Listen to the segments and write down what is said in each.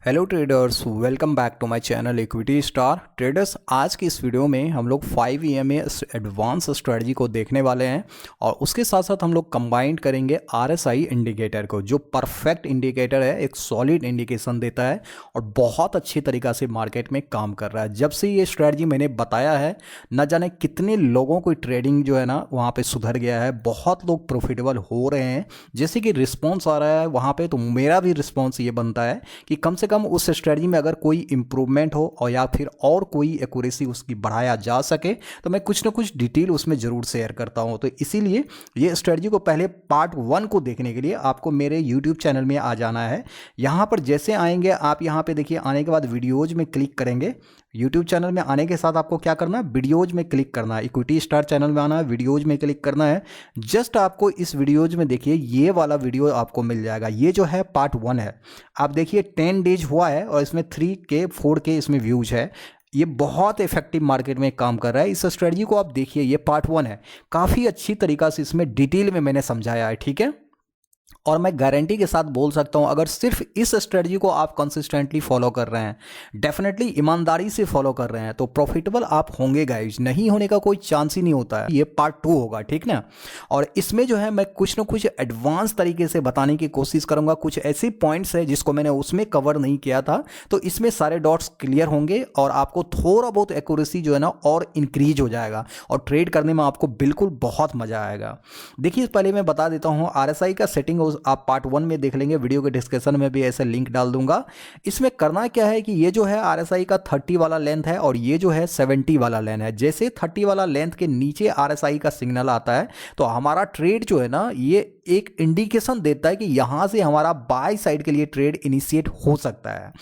Hello traders, welcome back to my channel equity star traders. आज की इस video में हम लोग 5 EMA एडवांस स्ट्रेटजी को देखने वाले हैं और उसके साथ साथ हम लोग कंबाइंड करेंगे RSI इंडिकेटर को, जो परफेक्ट इंडिकेटर है, एक सॉलिड इंडिकेशन देता है और बहुत अच्छी तरीक़ा से मार्केट में काम कर रहा है। जब से ये स्ट्रेटजी मैंने बताया है, न जाने कितने लोगों को ट्रेडिंग जो है ना वहाँ पर सुधर गया है, बहुत लोग प्रॉफिटेबल हो रहे हैं। जैसे कि रिस्पॉन्स आ रहा है वहाँ पर, तो मेरा भी रिस्पॉन्स ये बनता है कि कम से कम उस स्ट्रेटजी में अगर कोई इंप्रूवमेंट हो और या फिर और कोई एक्यूरेसी उसकी बढ़ाया जा सके तो मैं कुछ ना कुछ डिटेल उसमें ज़रूर शेयर करता हूं। तो इसीलिए ये स्ट्रेटजी को पहले पार्ट 1 को देखने के लिए आपको मेरे यूट्यूब चैनल में आ जाना है। यहाँ पर जैसे आएंगे आप, यहाँ पे देखिए, आने के बाद वीडियोज में क्लिक करेंगे। यूट्यूब चैनल में आने के साथ आपको क्या करना है, वीडियोज में क्लिक करना है। इक्विटी स्टार चैनल में आना है, वीडियोज में क्लिक करना है। जस्ट आपको इस वीडियोज में देखिए ये वाला वीडियो आपको मिल जाएगा। ये जो है पार्ट 1 है। आप देखिए 10 डेज हुआ है और इसमें 3K 4K इसमें व्यूज है। ये बहुत इफेक्टिव मार्केट में काम कर रहा है। इस स्ट्रेटजी को आप देखिए, ये पार्ट 1 है। काफ़ी अच्छी तरीक़ा से इसमें डिटेल में मैंने समझाया है, ठीक है। और मैं गारंटी के साथ बोल सकता हूं, अगर सिर्फ इस स्ट्रेटजी को आप कंसिस्टेंटली फॉलो कर रहे हैं, डेफिनेटली ईमानदारी से फॉलो कर रहे हैं, तो प्रॉफिटेबल आप होंगे गाइज। नहीं होने का कोई चांस ही नहीं होता है। ये पार्ट 2 होगा, ठीक ना। और इसमें जो है मैं कुछ ना कुछ एडवांस तरीके से बताने की कोशिश करूंगा। कुछ ऐसे पॉइंट्स है जिसको मैंने उसमें कवर नहीं किया था, तो इसमें सारे डॉट्स क्लियर होंगे और आपको थोड़ा बहुत एक्यूरेसी जो है ना और इंक्रीज हो जाएगा और ट्रेड करने में आपको बिल्कुल बहुत मजा आएगा। देखिए, पहले मैं बता देता हूं, RSI का सेटिंग आप पार्ट 1 में देख लेंगे। वीडियो के डिस्क्रिप्शन में भी ऐसे लिंक डाल दूंगा। इसमें करना क्या है कि ये जो है RSI का 30 वाला लेंथ है और ये जो है 70 वाला लेंथ है। जैसे 30 वाला लेंथ के नीचे RSI का सिग्नल आता है तो हमारा ट्रेड जो है ना, ये एक इंडिकेशन देता है कि यहां से हमारा बाय साइड के लिए ट्रेड इनिशिएट हो सकता है।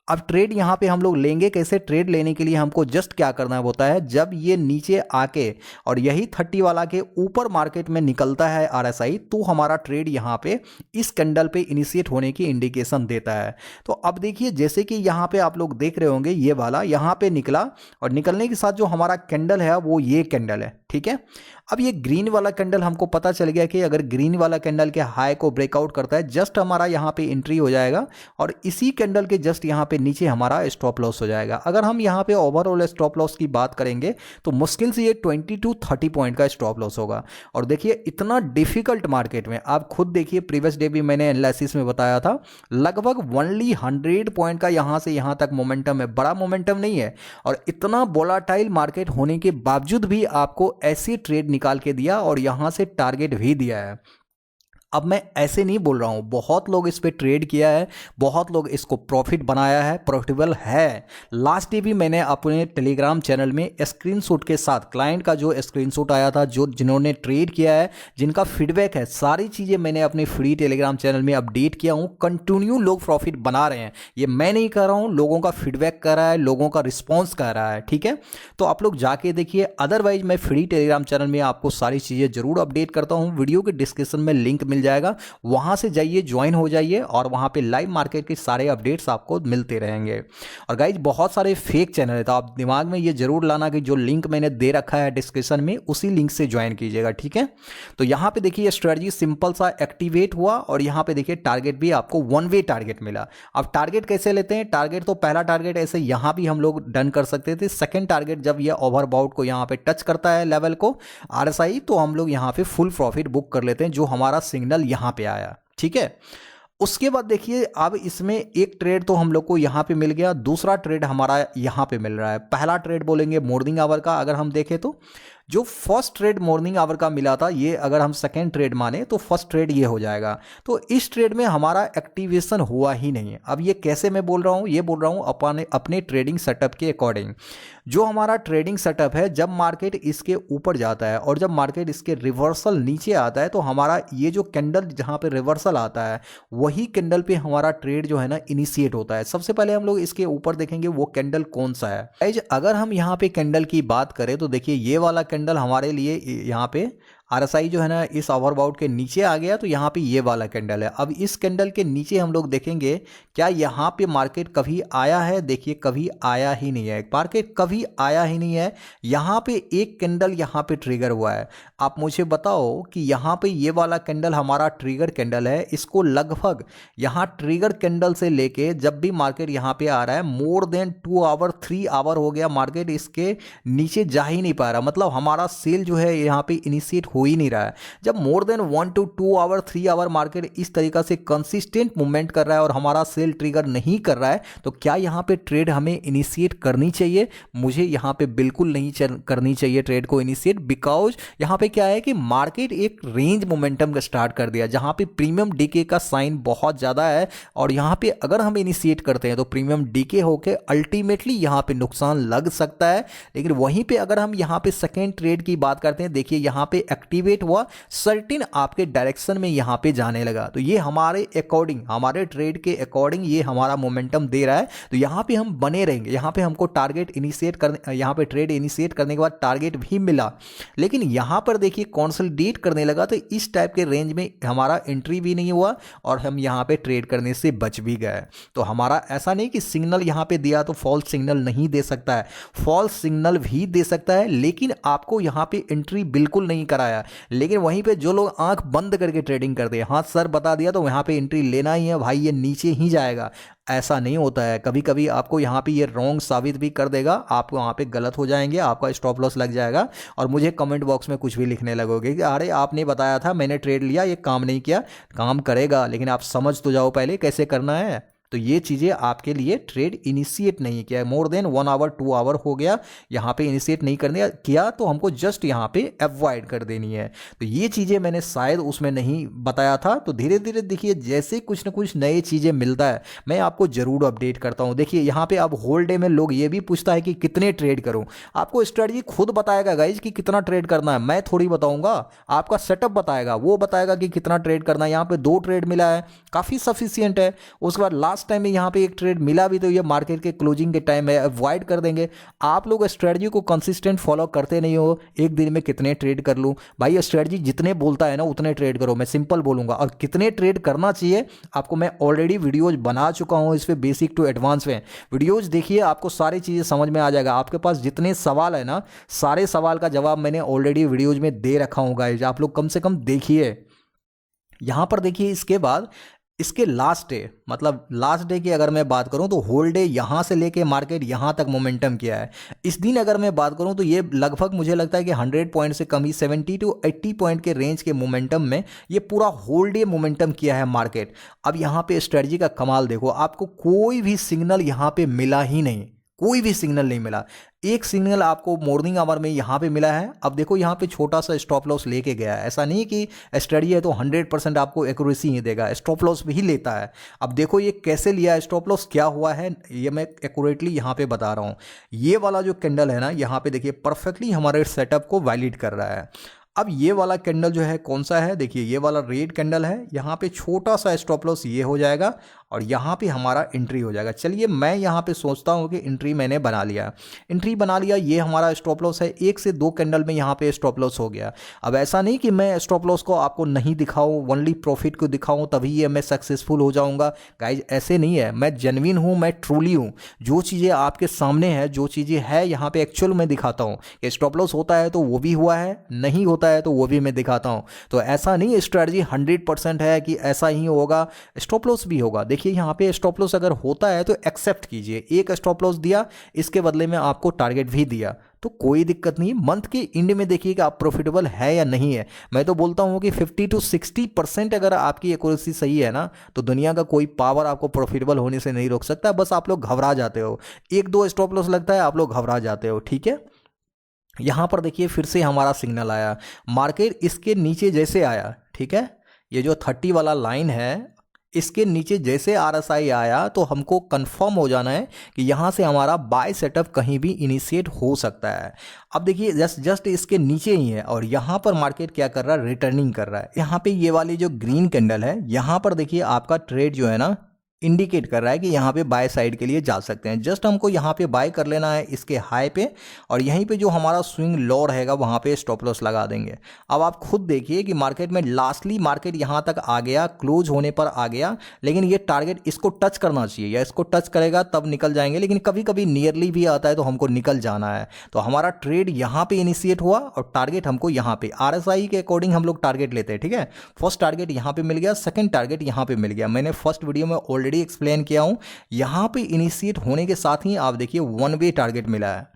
अब ट्रेड यहाँ पे हम लोग लेंगे कैसे? ट्रेड लेने के लिए हमको जस्ट क्या करना होता है, जब ये नीचे आके और यही 30 वाला के ऊपर मार्केट में निकलता है RSI, तो हमारा ट्रेड यहाँ पे इस कैंडल पे इनिशिएट होने की इंडिकेशन देता है। तो अब देखिए, जैसे कि यहाँ पे आप लोग देख रहे होंगे, ये वाला यहाँ पे निकला और निकलने के साथ जो हमारा कैंडल है वो ये कैंडल है, ठीक है। अब ये ग्रीन वाला कैंडल, हमको पता चल गया कि अगर ग्रीन वाला कैंडल के हाई को ब्रेकआउट करता है, जस्ट हमारा यहाँ पे एंट्री हो जाएगा और इसी कैंडल के जस्ट यहाँ पे नीचे हमारा स्टॉप लॉस हो जाएगा। अगर हम यहाँ पे ओवरऑल स्टॉप लॉस की बात करेंगे तो मुश्किल से ये 20 to 30 पॉइंट का स्टॉप लॉस होगा। और देखिए, इतना डिफिकल्ट मार्केट में आप खुद देखिए, प्रीवियस डे भी मैंने एनालिसिस में बताया था, लगभग ओनली 100 पॉइंट का यहाँ से यहाँ तक मोमेंटम है। बड़ा मोमेंटम नहीं है और इतना वोलाटाइल मार्केट होने के बावजूद भी आपको ऐसी ट्रेड निकाल के दिया और यहां से टारगेट भी दिया है। अब मैं ऐसे नहीं बोल रहा हूं, बहुत लोग इस पे ट्रेड किया है, बहुत लोग इसको प्रॉफिट बनाया है, प्रॉफिटेबल है। लास्ट डे भी मैंने अपने टेलीग्राम चैनल में स्क्रीनशॉट के साथ, क्लाइंट का जो स्क्रीनशॉट आया था, जो जिन्होंने ट्रेड किया है, जिनका फीडबैक है, सारी चीज़ें मैंने अपने फ्री टेलीग्राम चैनल में अपडेट किया हूँ। कंटिन्यू लोग प्रॉफिट बना रहे हैं, ये मैं नहीं कर रहा हूँ, लोगों का फीडबैक कर रहा है, लोगों का रिस्पॉन्स कर रहा है, ठीक है। तो आप लोग जाके देखिए। अदरवाइज मैं फ्री टेलीग्राम चैनल में आपको सारी चीज़ें जरूर अपडेट करता हूँ। वीडियो के डिस्क्रिप्शन में लिंक मिल जाएगा, वहां से जाइए, ज्वाइन हो जाइए और वहां पे लाइव मार्केट के सारे अपडेट्स आपको मिलते रहेंगे। और गाइज, बहुत सारे फेक चैनल है, तो आप दिमाग में ये जरूर लाना कि जो लिंक मैंने दे रखा है डिस्क्रिप्शन में, उसी लिंक से ज्वाइन कीजिएगा, ठीक है। तो यहां पे देखिए, स्ट्रेटजी सिंपल सा एक्टिवेट हुआ और यहां पे देखिए टारगेट भी आपको 1 वे टारगेट मिला। अब टारगेट कैसे लेते हैं? टारगेट तो पहला टारगेट ऐसे यहां भी हम लोग डन कर सकते थे। सेकंड टारगेट जब ये ओवरबॉट को यहां पे टच करता है लेवल को, RSI, तो हम लोग यहां पे फुल प्रॉफिट बुक कर लेते हैं, जो हमारा सिग्नल यहां पे आया, ठीक है। उसके बाद देखिए, अब इसमें एक ट्रेड तो हम लोग को यहां पे मिल गया, दूसरा ट्रेड हमारा यहां पे मिल रहा है। पहला ट्रेड बोलेंगे मॉर्निंग आवर का। अगर हम देखें तो जो फर्स्ट ट्रेड मॉर्निंग आवर का मिला था, ये अगर हम सेकेंड ट्रेड माने तो फर्स्ट ट्रेड ये हो जाएगा। तो इस ट्रेड में हमारा एक्टिवेशन हुआ ही नहीं है। अब ये कैसे मैं बोल रहा हूँ? ये बोल रहा हूँ अपने ट्रेडिंग सेटअप के अकॉर्डिंग। जो हमारा ट्रेडिंग सेटअप है, जब मार्केट इसके ऊपर जाता है और जब मार्केट इसके रिवर्सल नीचे आता है, तो हमारा ये जो कैंडल जहाँ पे रिवर्सल आता है, वही कैंडल पे हमारा ट्रेड जो है ना इनिशिएट होता है। सबसे पहले हम लोग इसके ऊपर देखेंगे वो कैंडल कौन सा है। अगर हम यहाँ पे कैंडल की बात करें तो देखिए, ये वाला कैंडल हमारे लिए यहाँ पे RSI जो है ना इस ओवरबॉट के नीचे आ गया, तो यहाँ पे ये वाला कैंडल है। अब इस कैंडल के नीचे हम लोग देखेंगे क्या यहाँ पे मार्केट कभी आया है। देखिए कभी आया ही नहीं है, मार्केट कभी आया ही नहीं है। यहाँ पे एक कैंडल यहाँ पे ट्रिगर हुआ है। आप मुझे बताओ कि यहाँ पे ये वाला कैंडल हमारा ट्रिगर कैंडल है। इसको लगभग यहाँ ट्रिगर कैंडल से लेके जब भी मार्केट यहाँ पे आ रहा है मोर देन 2 आवर 3 आवर हो गया, मार्केट इसके नीचे जा ही नहीं पा रहा। मतलब हमारा सेल जो है यहाँ पे इनिशिएट हो ही नहीं रहा है। जब more than 1 to 2 hour 3 hour market इस तरीका से कंसिस्टेंट मूवमेंट कर रहा है और हमारा सेल ट्रिगर नहीं कर रहा है, तो क्या यहाँ पे ट्रेड हमें इनिशिएट करनी चाहिए? मुझे यहाँ पे बिल्कुल नहीं करनी चाहिए ट्रेड को इनिशिएट। बिकॉज यहाँ पे क्या है कि मार्केट एक रेंज मोमेंटम का स्टार्ट कर दिया जहाँ पे प्रीमियम डीके का साइन बहुत ज़्यादा है, और यहाँ पे अगर हम इनिशिएट करते हैं तो प्रीमियम डीके होके अल्टीमेटली यहाँ पे नुकसान लग सकता है। लेकिन वहीं पे अगर हम यहाँ पे सेकेंड ट्रेड की बात करते हैं, देखिए यहाँ पे एक्टिवेट हुआ, सर्टेन आपके डायरेक्शन में यहाँ पे जाने लगा, तो ये हमारे अकॉर्डिंग, हमारे ट्रेड के अकॉर्डिंग ये हमारा मोमेंटम दे रहा है। तो यहाँ पे हम बने रहेंगे। यहाँ पे हमको टारगेट इनिशिएट करने, यहाँ पे ट्रेड इनिशिएट करने के बाद टारगेट भी मिला, लेकिन यहाँ पर देखिए कंसोलिडेट करने लगा, तो इस टाइप के रेंज में हमारा एंट्री भी नहीं हुआ और हम यहाँ पे ट्रेड करने से बच भी गए। तो हमारा ऐसा नहीं कि सिग्नल यहाँ पे दिया तो फॉल्स सिग्नल नहीं दे सकता है, फॉल्स सिग्नल भी दे सकता है, लेकिन आपको यहाँ पे एंट्री बिल्कुल नहीं कराया। लेकिन वहीं पे जो लोग आंख बंद करके ट्रेडिंग करते हैं, हाँ सर बता दिया तो यहाँ पे एंट्री लेना ही है भाई, ये नीचे ही जाएगा, ऐसा नहीं होता है। कभी कभी आपको यहाँ पे ये रॉन्ग साबित भी कर देगा, आप वहाँ पे गलत हो जाएंगे, आपका स्टॉप लॉस लग जाएगा और मुझे कमेंट बॉक्स में कुछ भी लिखने लगोगे कि अरे आपने बताया था, मैंने ट्रेड लिया, ये काम नहीं किया। काम करेगा, लेकिन आप समझ तो जाओ पहले कैसे करना है। तो ये चीज़ें आपके लिए ट्रेड इनिशिएट नहीं किया, मोर देन 1 आवर 2 आवर हो गया, यहाँ पे इनिशिएट नहीं करने किया, तो हमको जस्ट यहाँ पे अवॉइड कर देनी है। तो ये चीज़ें मैंने शायद उसमें नहीं बताया था। तो धीरे धीरे देखिए जैसे कुछ ना कुछ नए चीज़ें मिलता है मैं आपको ज़रूर अपडेट करता हूँ। देखिए यहाँ पे अब होल डे में लोग ये भी पूछता है कि कितने ट्रेड करूँ। आपको स्ट्रेटजी खुद बताएगा गाइज कि कितना ट्रेड करना है, मैं थोड़ी बताऊँगा, आपका सेटअप बताएगा, वो बताएगा कि कितना ट्रेड करना है। यहाँ पे 2 ट्रेड मिला है, काफ़ी सफिशियंट है। उसके बाद लास्ट टाइम में यहाँ पे एक ट्रेड मिला भी, तो ये मार्केट के क्लोजिंग के टाइम में अवॉइड कर देंगे। आप लोग स्ट्रेटजी को कंसिस्टेंट फॉलो करते नहीं हो, एक दिन में कितने ट्रेड कर लूँ भाई, स्ट्रेटजी जितने बोलता है ना उतने ट्रेड करो, मैं सिंपल बोलूँगा। और कितने ट्रेड करना चाहिए आपको मैं ऑलरेडी वीडियोज बना चुका हूँ इस पर, बेसिक टू एडवांस में वीडियोज देखिए, आपको सारी चीज़ें समझ में आ जाएगा। आपके पास जितने सवाल है ना, सारे सवाल का जवाब मैंने ऑलरेडी वीडियोज में दे रखा हूँ गाइज, आप लोग कम से कम देखिए। यहाँ पर देखिए इसके बाद इसके लास्ट डे, मतलब लास्ट डे की अगर मैं बात करूं तो होल डे यहाँ से लेके मार्केट यहाँ तक मोमेंटम किया है। इस दिन अगर मैं बात करूं तो ये लगभग मुझे लगता है कि 100 पॉइंट से कम ही 70 to 80 पॉइंट के रेंज के मोमेंटम में ये पूरा होल डे मोमेंटम किया है मार्केट। अब यहाँ पे स्ट्रेटजी का कमाल देखो, आपको कोई भी सिग्नल यहाँ पे मिला ही नहीं, कोई भी सिग्नल नहीं मिला। एक सिग्नल आपको मॉर्निंग आवर में यहाँ पे मिला है। अब देखो यहाँ पे छोटा सा स्टॉप लॉस लेके गया है, ऐसा नहीं कि स्टडी है तो 100% आपको एक्यूरेसी ही देगा, स्टॉप लॉस भी लेता है। अब देखो ये कैसे लिया है स्टॉप लॉस, क्या हुआ है, ये मैं एक्यूरेटली यहाँ पे बता रहा हूँ। ये वाला जो कैंडल है ना, यहाँ पे देखिए परफेक्टली हमारे सेटअप को वैलिड कर रहा है। अब ये वाला कैंडल जो है कौन सा है, देखिए ये वाला रेड कैंडल है, यहाँ पे छोटा सा स्टॉप लॉस ये हो जाएगा और यहाँ पे हमारा एंट्री हो जाएगा। चलिए मैं यहाँ पे सोचता हूँ कि एंट्री मैंने बना लिया, एंट्री बना लिया, ये हमारा स्टॉप लॉस है। 1 से 2 कैंडल में यहाँ पे स्टॉप लॉस हो गया। अब ऐसा नहीं कि मैं स्टॉप लॉस को आपको नहीं दिखाऊँ, ओनली प्रॉफिट को दिखाऊँ तभी ये मैं सक्सेसफुल हो जाऊँगा। गाइज ऐसे नहीं है, मैं जेन्युइन हूँ, मैं ट्रूली हूँ। जो चीज़ें आपके सामने है, जो चीज़ें है यहाँ पे एक्चुअल में दिखाता हूँ कि स्टॉप लॉस होता है तो वो भी हुआ है, नहीं होता है तो वो भी मैं दिखाता हूँ। तो ऐसा नहीं स्ट्रेटजी 100% है कि ऐसा ही होगा, स्टॉप लॉस भी होगा। देखिए यहाँ पे स्टॉप लॉस अगर होता है तो एक्सेप्ट कीजिए, एक स्टॉप लॉस दिया, इसके बदले में आपको टारगेट भी दिया, तो कोई दिक्कत नहीं। मंथ के एंड में देखिए कि आप प्रॉफिटेबल है या नहीं है। मैं तो बोलता हूँ कि 50 to 60% अगर आपकी एक्यूरेसी सही है ना, तो दुनिया का कोई पावर आपको प्रॉफिटेबल होने से नहीं रोक सकता। बस आप लोग घबरा जाते हो, 1-2 स्टॉप लॉस लगता है आप लोग घबरा जाते हो, ठीक है। यहाँ पर देखिए फिर से हमारा सिग्नल आया, मार्केट इसके नीचे जैसे आया, ठीक है, ये जो 30 वाला लाइन है इसके नीचे जैसे RSI आया तो हमको कंफर्म हो जाना है कि यहाँ से हमारा बाय सेटअप कहीं भी इनिशिएट हो सकता है। अब देखिए जस्ट इसके नीचे ही है और यहाँ पर मार्केट क्या कर रहा है, रिटर्निंग कर रहा है। यहाँ पे ये वाली जो ग्रीन कैंडल है, यहाँ पर देखिए आपका ट्रेड जो है ना इंडिकेट कर रहा है कि यहाँ पे बाय साइड के लिए जा सकते हैं। जस्ट हमको यहाँ पे बाय कर लेना है इसके हाई पे, और यहीं पे जो हमारा स्विंग लो रहेगा वहाँ पे स्टॉप लॉस लगा देंगे। अब आप खुद देखिए कि मार्केट में लास्टली मार्केट यहाँ तक आ गया, क्लोज होने पर आ गया, लेकिन ये टारगेट इसको टच करना चाहिए, या इसको टच करेगा तब निकल जाएंगे, लेकिन कभी कभी नियरली भी आता है तो हमको निकल जाना है। तो हमारा ट्रेड यहाँ पे इनिशिएट हुआ और टारगेट हमको यहाँ पे RSI के अकॉर्डिंग हम लोग टारगेट लेते हैं, ठीक है। फर्स्ट टारगेट यहाँ पे मिल गया, सेकंड टारगेट यहाँ पे मिल गया। मैंने फर्स्ट वीडियो में ऑलरेडी एक्सप्लेन किया हूँ। यहाँ पे इनिशिएट होने के साथ ही आप देखिए 1 वे टारगेट मिला है।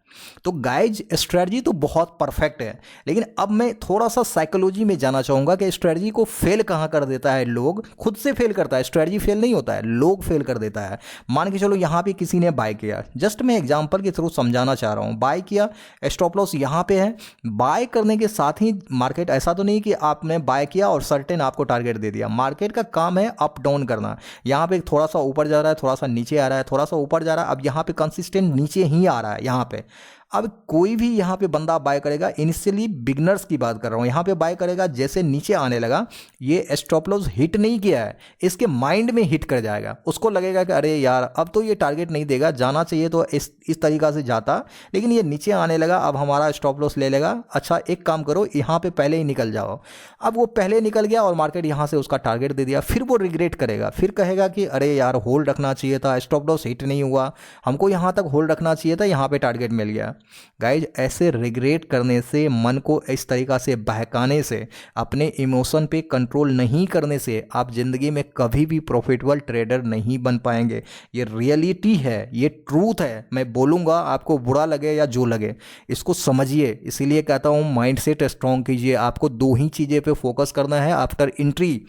तो गाइज स्ट्रेटजी तो बहुत परफेक्ट है, लेकिन अब मैं थोड़ा सा साइकोलॉजी में जाना चाहूंगा कि स्ट्रेटजी को फेल कहां कर देता है लोग। खुद से फेल करता है, स्ट्रेटजी फेल नहीं होता है, लोग फेल कर देता है। मान के चलो यहां पे किसी ने बाय किया, जस्ट मैं एग्जांपल के थ्रू समझाना चाह रहा हूं। बाय किया, स्टॉप लॉस यहां पे है। बाय करने के साथ ही मार्केट, ऐसा तो नहीं कि आपने बाय किया और सर्टेन आपको टारगेट दे दिया। मार्केट का काम है अप डाउन करना। यहां पे थोड़ा सा ऊपर जा रहा है, थोड़ा सा नीचे आ रहा है, थोड़ा सा ऊपर जा रहा है, अब यहां पे कंसिस्टेंट नीचे ही आ रहा है यहां पे। अब कोई भी यहाँ पे बंदा बाय करेगा, इनिशियली बिगनर्स की बात कर रहा हूँ, यहाँ पे बाय करेगा, जैसे नीचे आने लगा, ये स्टॉप लॉस हिट नहीं किया है, इसके माइंड में हिट कर जाएगा। उसको लगेगा कि अरे यार अब तो ये टारगेट नहीं देगा, जाना चाहिए तो इस तरीका से जाता, लेकिन ये नीचे आने लगा, अब हमारा स्टॉप लॉस ले लेगा। अच्छा एक काम करो, यहाँ पे पहले ही निकल जाओ। अब वो पहले निकल गया और मार्केट यहाँ से उसका टारगेट दे दिया, फिर वो रिग्रेट करेगा, फिर कहेगा कि अरे यार होल्ड रखना चाहिए था, स्टॉप लॉस हिट नहीं हुआ, हमको यहाँ तक होल्ड रखना चाहिए था, यहाँ पे टारगेट मिल गया। गाइज ऐसे रिग्रेट करने से, मन को इस तरीका से बहकाने से, अपने इमोशन पे कंट्रोल नहीं करने से आप ज़िंदगी में कभी भी प्रॉफिटेबल ट्रेडर नहीं बन पाएंगे। ये रियलिटी है, ये ट्रूथ है। मैं बोलूँगा, आपको बुरा लगे या जो लगे, इसको समझिए। इसीलिए कहता हूँ माइंडसेट स्ट्रॉन्ग कीजिए। आपको 2 ही चीज़ें पे फोकस करना है आफ्टर एंट्री।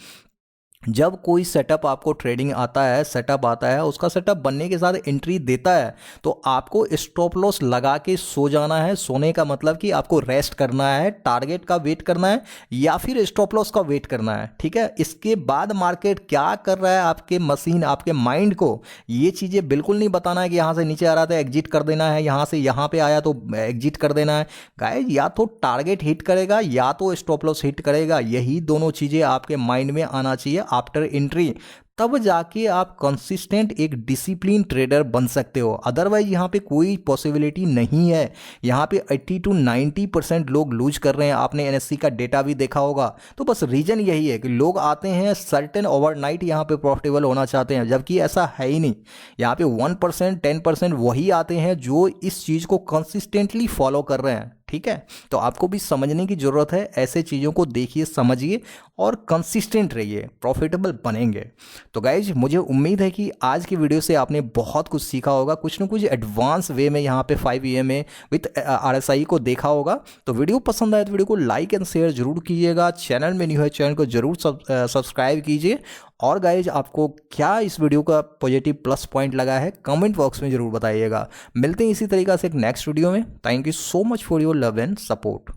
जब कोई सेटअप आपको ट्रेडिंग आता है, सेटअप आता है, उसका सेटअप बनने के साथ एंट्री देता है, तो आपको स्टॉप लॉस लगा के सो जाना है। सोने का मतलब कि आपको रेस्ट करना है, टारगेट का वेट करना है या फिर स्टॉप लॉस का वेट करना है, ठीक है। इसके बाद मार्केट क्या कर रहा है, आपके मशीन, आपके माइंड को ये चीज़ें बिल्कुल नहीं बताना है कि यहाँ से नीचे आ रहा था एग्जिट कर देना है, यहाँ से यहाँ पे आया तो एग्जिट कर देना है। गाइस या तो टारगेट हिट करेगा या तो स्टॉप लॉस हिट करेगा, यही दोनों चीज़ें आपके माइंड में आना चाहिए आफ्टर एंट्री। तब जाके आप कंसिस्टेंट एक डिसिप्लिन ट्रेडर बन सकते हो। अदरवाइज यहाँ पे कोई पॉसिबिलिटी नहीं है। यहाँ पे 80 to 90% लोग लूज कर रहे हैं। आपने एनएससी का डेटा भी देखा होगा। तो बस रीजन यही है कि लोग आते हैं सर्टेन ओवरनाइट यहाँ पे प्रॉफिटेबल होना चाहते हैं, जबकि ऐसा है ही नहीं। यहाँ पे 1% 10% वही आते हैं जो इस चीज़ को कंसिस्टेंटली फॉलो कर रहे हैं, ठीक है। तो आपको भी समझने की ज़रूरत है। ऐसे चीज़ों को देखिए, समझिए और कंसिस्टेंट रहिए, प्रॉफिटेबल बनेंगे। तो गाइज मुझे उम्मीद है कि आज की वीडियो से आपने बहुत कुछ सीखा होगा, कुछ ना कुछ एडवांस वे में यहाँ पे 5 EMA विथ RSI को देखा होगा। तो वीडियो पसंद आए तो वीडियो को लाइक एंड शेयर जरूर कीजिएगा। चैनल में न्यू है, चैनल को जरूर सब्सक्राइब कीजिए। और गाइज आपको क्या इस वीडियो का पॉजिटिव प्लस पॉइंट लगा है कमेंट बॉक्स में ज़रूर बताइएगा। मिलते हैं इसी तरीक़ा से एक नेक्स्ट वीडियो में। Thank you so much for your love and support.